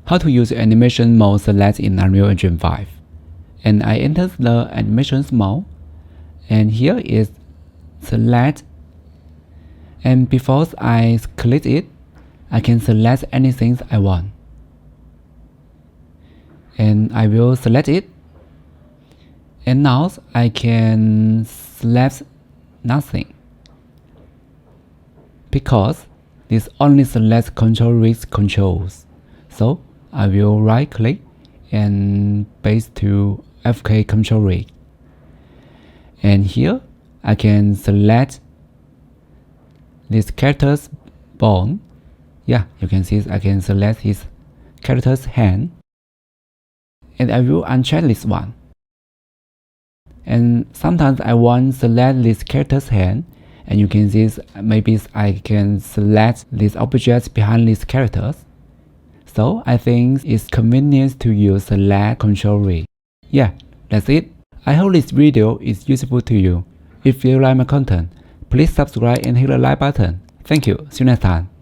how to use animation mode select in Unreal Engine 5. And I enter the animations mode, and here is select, and before I click it, I can select anything I want. And I will select it, and now I can select nothing, because this only selects control with controls. So I will right click and paste to FK control rig, and here I can select this character's bone. Yeah, you can see I can select his character's hand, and I will uncheck this one. And sometimes I want to select this character's hand, and you can see maybe I can select these objects behind these characters. So I think it's convenient to use select control rig. Yeah, that's it. I hope this video is useful to you. If you like my content, please subscribe and hit the like button. Thank you. See you next time.